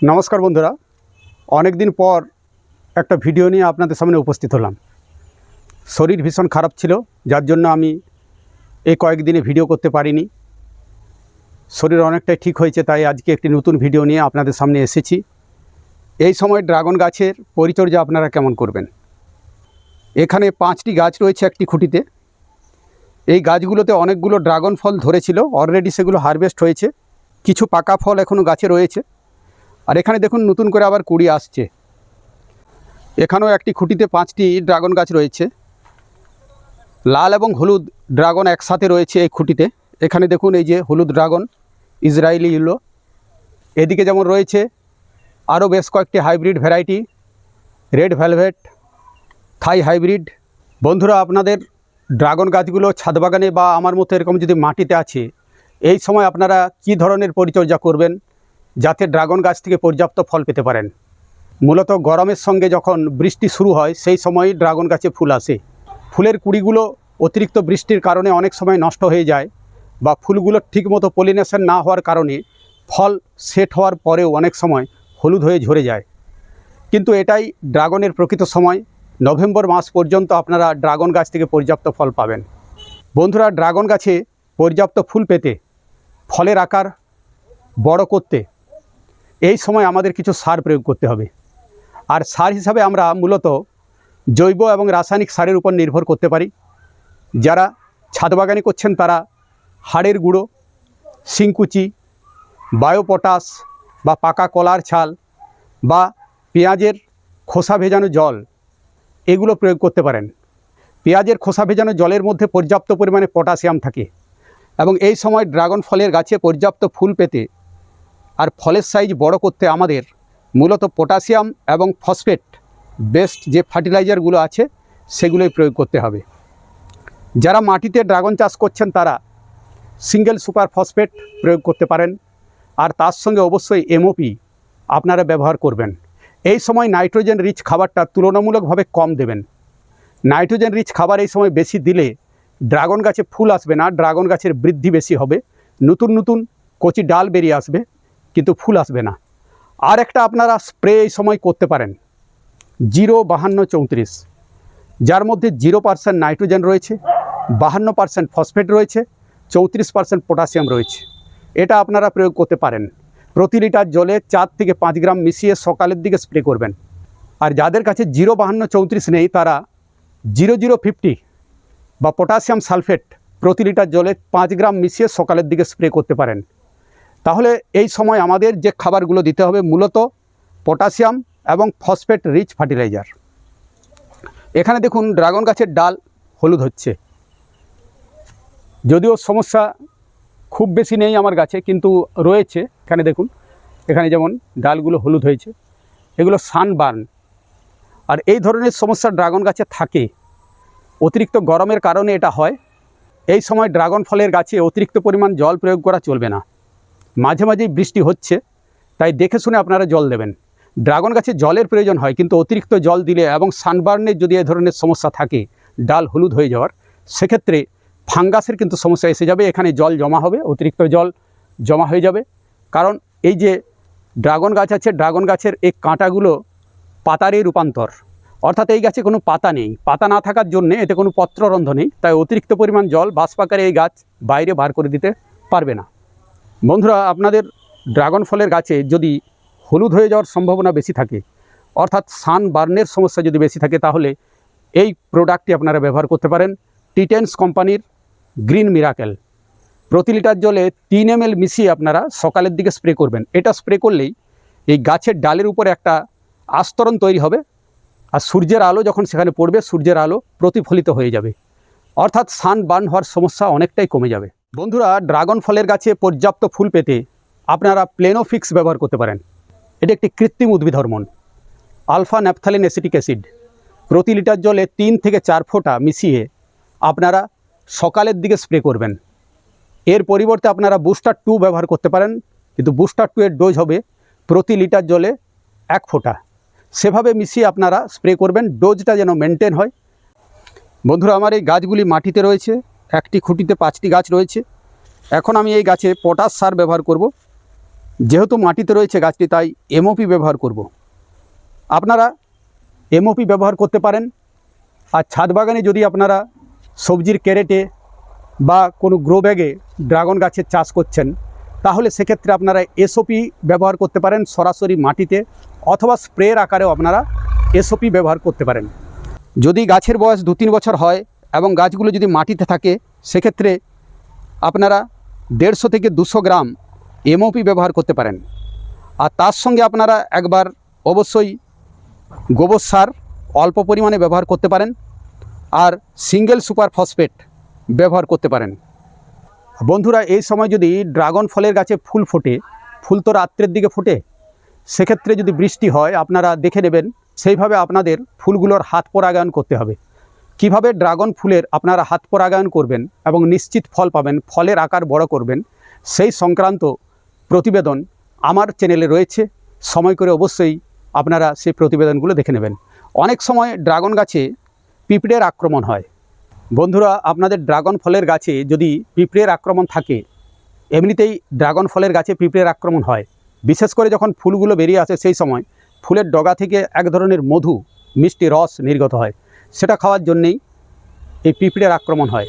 नमस्कार बंधुरा अनेक दिन पर एक भिडियो निये आपनादेर सामने उपस्थित हलाम। शरीर भीषण खराब छिलो जार जोन्नो आमी এই কয়েকদিনে ভিডিও করতে পারিনি। শরীর অনেকটাই ঠিক হয়েছে, তাই আজকে একটি নতুন ভিডিও নিয়ে আপনাদের সামনে এসেছি। এই সময় ড্রাগন গাছের পরিচর্যা আপনারা কেমন করবেন। এখানে 5টি গাছ রয়েছে একটি খুঁটিতে। এই গাছগুলোতে অনেকগুলো ড্রাগন ফল ধরেছিল, অলরেডি সেগুলো হারভেস্ট হয়েছে। কিছু পাকা ফল এখনও গাছে রয়েছে। আর এখানে দেখুন নতুন করে আবার কুড়ি আসছে। এখানেও একটি খুঁটিতে 5টি ড্রাগন গাছ রয়েছে। লাল এবং হলুদ ড্রাগন একসাথে রয়েছে এই খুঁটিতে। এখানে দেখুন এই যে হলুদ ড্রাগন, ইসরায়েলি ইয়েলো। এদিকে যেমন রয়েছে আরও বেশ কয়েকটি হাইব্রিড ভ্যারাইটি, রেড ভেলভেট, থাই হাইব্রিড। বন্ধুরা, আপনাদের ড্রাগন গাছগুলো ছাদ বাগানে বা আমার মতো এরকম যদি মাটিতে আছে, এই সময় আপনারা কি ধরনের পরিচর্যা করবেন যাতে ড্রাগন গাছ থেকে পর্যাপ্ত ফল পেতে পারেন। মূলত গরমের সঙ্গে যখন বৃষ্টি শুরু হয় সেই সময়ই ড্রাগন গাছে ফুল আসে। ফুলের কুড়িগুলো অতিরিক্ত বৃষ্টির কারণে অনেক সময় নষ্ট হয়ে যায়, বা ফুলগুলো ঠিকমতো পলিনেশন না হওয়ার কারণে ফল সেট হওয়ার পরেও অনেক সময় হলুদ হয়ে ঝরে যায়। কিন্তু এটাই ড্রাগনের প্রকৃত সময়। নভেম্বর মাস পর্যন্ত আপনারা ড্রাগন গাছ থেকে পর্যাপ্ত ফল পাবেন। বন্ধুরা, ড্রাগন গাছে পর্যাপ্ত ফুল পেতে, ফলের আকার বড় করতে এই সময় আমাদের কিছু সার প্রয়োগ করতে হবে। আর সার হিসাবে আমরা মূলত জৈব এবং রাসায়নিক সারের উপর নির্ভর করতে পারি। যারা ছাদ বাগানি করছেন তারা হাড়ের গুঁড়ো, শিংকুচি, বায়োপটাশ বা পাকা কলার ছাল বা পেঁয়াজের খোসা ভেজানো জল এগুলো প্রয়োগ করতে পারেন। পেঁয়াজের খোসা ভেজানো জলের মধ্যে পর্যাপ্ত পরিমাণে পটাশিয়াম থাকে, এবং এই সময় ড্রাগন ফলের গাছে পর্যাপ্ত ফুল পেতে আর ফলের সাইজ বড় করতে আমাদের মূলত পটাশিয়াম এবং ফসফেট বেস্ট যে ফার্টিলাইজারগুলো আছে সেগুলোই প্রয়োগ করতে হবে। যারা মাটিতে ড্রাগন চাষ করছেন তারা সিঙ্গেল সুপার ফসফেট প্রয়োগ করতে পারেন, আর তার সঙ্গে অবশ্যই এমওপি আপনারা ব্যবহার করবেন। এই সময় নাইট্রোজেন রিচ খাবারটা তুলনামূলকভাবে কম দেবেন। নাইট্রোজেন রিচ খাবার এই সময় বেশি দিলে ড্রাগন গাছে ফুল আসবে না, ড্রাগন গাছের বৃদ্ধি বেশি হবে, নতুন নতুন কচি ডাল বেরিয়ে আসবে, কিন্তু ফুল আসবে না। আর একটা আপনারা স্প্রে এই সময় করতে পারেন 0-52-34, যার মধ্যে 0% নাইট্রোজেন রয়েছে, 52% ফসফেট রয়েছে, 34% পটাশিয়াম রয়েছে। এটা আপনারা প্রয়োগ করতে পারেন। প্রতি লিটার জলে 4 থেকে 5 গ্রাম মিশিয়ে সকালের দিকে স্প্রে করবেন। আর যাদের কাছে 0-52-34 নেই তারা 0050 বা পটাশিয়াম সালফেট প্রতি লিটার জলে 5 গ্রাম মিশিয়ে সকালের দিকে স্প্রে করতে পারেন। তাহলে এই সময় আমাদের যে খাবারগুলো দিতে হবে মূলত পটাশিয়াম এবং ফসফেট রিচ ফার্টিলাইজার। এখানে দেখুন ড্রাগন গাছের ডাল হলুদ হচ্ছে। যদিও সমস্যা খুব বেশি নেই আমার গাছে, কিন্তু রয়েছে। এখানে দেখুন, এখানে যেমন ডালগুলো হলুদ হয়েছে, এগুলো সানবার্ন। আর এই ধরনের সমস্যা ড্রাগন গাছে থাকে, অতিরিক্ত গরমের কারণে এটা হয়। এই সময় ড্রাগন ফলের গাছে অতিরিক্ত পরিমাণ জল প্রয়োগ করা চলবে না। মাঝে মাঝেই বৃষ্টি হচ্ছে, তাই দেখে শুনে আপনারা জল দেবেন। ড্রাগন গাছে জলের প্রয়োজন হয়, কিন্তু অতিরিক্ত জল দিলে এবং সানবার্নের যদি এ ধরনের সমস্যা থাকে, ডাল হলুদ হয়ে যাওয়ার, সেক্ষেত্রে ফাঙ্গাসের কিন্তু সমস্যা এসে যাবে। এখানে জল জমা হবে, অতিরিক্ত জল জমা হয়ে যাবে। কারণ এই যে ড্রাগন গাছ আছে, ড্রাগন গাছের এই কাঁটাগুলো পাতারে রূপান্তর, অর্থাৎ এই গাছে কোনো পাতা নেই। পাতা না থাকার জন্যে এতে কোনো পত্ররন্ধ্র নেই, তাই অতিরিক্ত পরিমাণ জল বাষ্পাকারে এই গাছ বাইরে বার করে দিতে পারবে না। বন্ধুরা, আপনাদের ড্রাগন ফলের গাছে যদি হলুদ হয়ে যাওয়ার সম্ভাবনা বেশি থাকে, অর্থাৎ সানবার্নের সমস্যা যদি বেশি থাকে, তাহলে এই প্রোডাক্টটি আপনারা ব্যবহার করতে পারেন। টিটেন্স কোম্পানির গ্রিন মিরাকেল প্রতি লিটার জলে 3 ml মিশিয়ে আপনারা সকালের দিকে স্প্রে করবেন। এটা স্প্রে করলেই এই গাছের ডালের উপরে একটা আস্তরণ তৈরি হবে, আর সূর্যের আলো যখন সেখানে পড়বে, সূর্যের আলো প্রতিফলিত হয়ে যাবে, অর্থাৎ সানবার্ন হওয়ার সমস্যা অনেকটাই কমে যাবে। বন্ধুরা, ড্রাগন ফলের গাছে পর্যাপ্ত ফুল পেতে আপনারা প্লেনোফিক্স ব্যবহার করতে পারেন। এটি একটি কৃত্রিম উদ্ভিদ hormone, alpha naphthalene acetic acid. প্রতি লিটার জলে 3 থেকে 4 ফোঁটা মিশিয়ে আপনারা সকালের দিকে স্প্রে করবেন। এর পরিবর্তে আপনারা বুস্টার 2 ব্যবহার করতে পারেন, কিন্তু বুস্টার 2 এর ডোজ হবে প্রতি লিটার জলে 1 ফোঁটা। সেভাবে মিশিয়ে আপনারা স্প্রে করবেন, ডোজটা যেন মেনটেন হয়। বন্ধুরা, আমার এই গাছগুলি মাটিতে রয়েছে। একটি খুঁটিতে 5টি গাছ রয়েছে। এখন আমি এই গাছে পটাশ সার ব্যবহার করব। যেহেতু মাটিতে রয়েছে গাছটি, তাই এমওপি ব্যবহার করব। আপনারা এমওপি ব্যবহার করতে পারেন। আর ছাদ বাগানে যদি আপনারা সবজির ক্যারেটে বা কোনো গ্রো ব্যাগে ড্রাগন গাছের চাষ করছেন, তাহলে সেক্ষেত্রে আপনারা এসওপি ব্যবহার করতে পারেন সরাসরি মাটিতে, অথবা স্প্রের আকারেও আপনারা এসওপি ব্যবহার করতে পারেন। যদি গাছের বয়স 2-3 বছর হয় এবং গাছগুলো যদি মাটিতে থাকে, সেক্ষেত্রে আপনারা 150 থেকে 200 গ্রাম এমওপি ব্যবহার করতে পারেন। আর তার সঙ্গে আপনারা একবার অবশ্যই গোবর সার অল্প পরিমাণে ব্যবহার করতে পারেন, আর সিঙ্গেল সুপার ফসফেট ব্যবহার করতে পারেন। বন্ধুরা, এই সময় যদি ড্রাগন ফলের গাছে ফুল ফোটে, ফুল তো রাত্রের দিকে ফোটে, সেক্ষেত্রে যদি বৃষ্টি হয় আপনারা দেখে নেবেন, সেইভাবে আপনাদের ফুলগুলোর হাত পরাগায়ন করতে হবে। কিভাবে ড্রাগন ফুলের আপনারা হাত পরাগায়ন করবেন এবং নিশ্চিত ফল পাবেন, ফলের আকার বড় করবেন, সেই সংক্রান্ত প্রতিবেদন আমার চ্যানেলে রয়েছে। সময় করে অবশ্যই আপনারা সেই প্রতিবেদনগুলো দেখে নেবেন। অনেক সময় ড্রাগন গাছে পিঁপড়ের আক্রমণ হয়। বন্ধুরা, আপনাদের ড্রাগন ফলের গাছে যদি পিঁপড়ের আক্রমণ থাকে, এমনিতেই ড্রাগন ফলের গাছে পিঁপড়ের আক্রমণ হয়। বিশেষ করে যখন ফুলগুলো বেরিয়ে আসে, সেই সময় ফুলের ডগা থেকে এক ধরনের মধু, মিষ্টি রস নির্গত হয়। সেটা খাওয়ার জন্যেই এই পিঁপড়ের আক্রমণ হয়।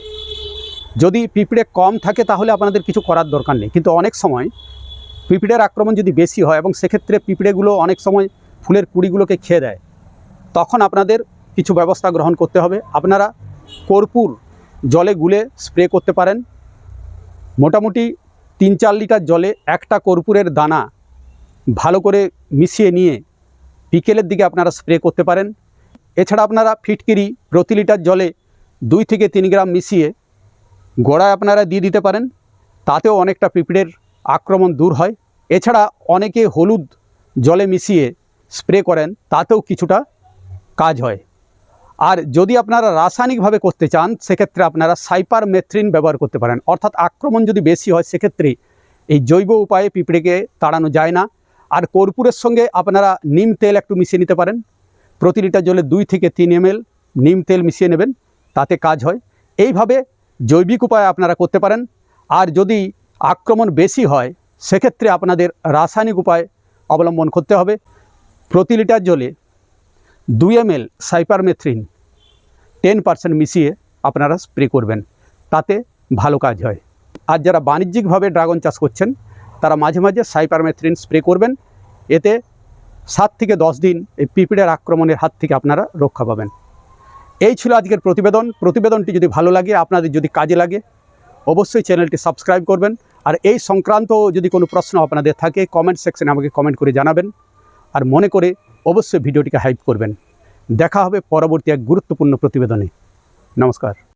যদি পিঁপড়ে কম থাকে তাহলে আপনাদের কিছু করার দরকার নেই, কিন্তু অনেক সময় পিঁপড়ের আক্রমণ যদি বেশি হয় এবং সেক্ষেত্রে পিঁপড়েগুলো অনেক সময় ফুলের কুড়িগুলোকে খেয়ে দেয়, তখন আপনাদের কিছু ব্যবস্থা গ্রহণ করতে হবে। আপনারা কর্পূর জলে গুলে স্প্রে করতে পারেন। মোটামুটি 3-4 লিটার জলে একটা কর্পূরের দানা ভালো করে মিশিয়ে নিয়ে বিকেলের দিকে আপনারা স্প্রে করতে পারেন। এছাড়া আপনারা ফিটকিরি প্রতি লিটার জলে 2 থেকে 3 গ্রাম মিশিয়ে গোড়ায় আপনারা দিয়ে দিতে পারেন, তাতেও অনেকটা পিঁপড়ের আক্রমণ দূর হয়। এছাড়া অনেকে হলুদ জলে মিশিয়ে স্প্রে করেন, তাতেও কিছুটা কাজ হয়। আর যদি আপনারা রাসায়নিকভাবে করতে চান, সেক্ষেত্রে আপনারা সাইপারমেথ্রিন ব্যবহার করতে পারেন। অর্থাৎ আক্রমণ যদি বেশি হয়, সেক্ষেত্রে এই জৈব উপায়ে পিঁপড়েকে তাড়ানো যায় না। আর কর্পূরের সঙ্গে আপনারা নিম তেল একটু মিশিয়ে নিতে পারেন। প্রতি লিটার জলে 2 থেকে 3 ml নিম তেল মিশিয়ে নেবেন, তাতে কাজ হয়। এইভাবে জৈবিক উপায়ে আপনারা করতে পারেন। আর যদি আক্রমণ বেশি হয়, সেক্ষেত্রে আপনাদের রাসায়নিক উপায় অবলম্বন করতে হবে। প্রতি লিটার জলে 2 ml সাইপারমেথ্রিন 10% মিশিয়ে আপনারা স্প্রে করবেন, তাতে ভালো কাজ হয়। আর যারা বাণিজ্যিকভাবে ড্রাগন চাষ করছেন, তারা মাঝে মাঝে সাইপারমেথ্রিন স্প্রে করবেন। এতে 7 থেকে 10 দিন এই পিঁপড়ের আক্রমণের হাত থেকে আপনারা রক্ষা পাবেন। এই ছিল আজকের প্রতিবেদনটি যদি ভালো লাগে, আপনাদের যদি কাজে লাগে, অবশ্যই চ্যানেলটি সাবস্ক্রাইব করবেন। আর এই সংক্রান্ত যদি কোনো প্রশ্ন আপনাদের থাকে, কমেন্ট সেকশনে আমাকে কমেন্ট করে জানাবেন। আর মনে করে অবশ্যই ভিডিওটিকে হাইপ করবেন। দেখা হবে পরবর্তী এক গুরুত্বপূর্ণ প্রতিবেদনে। নমস্কার।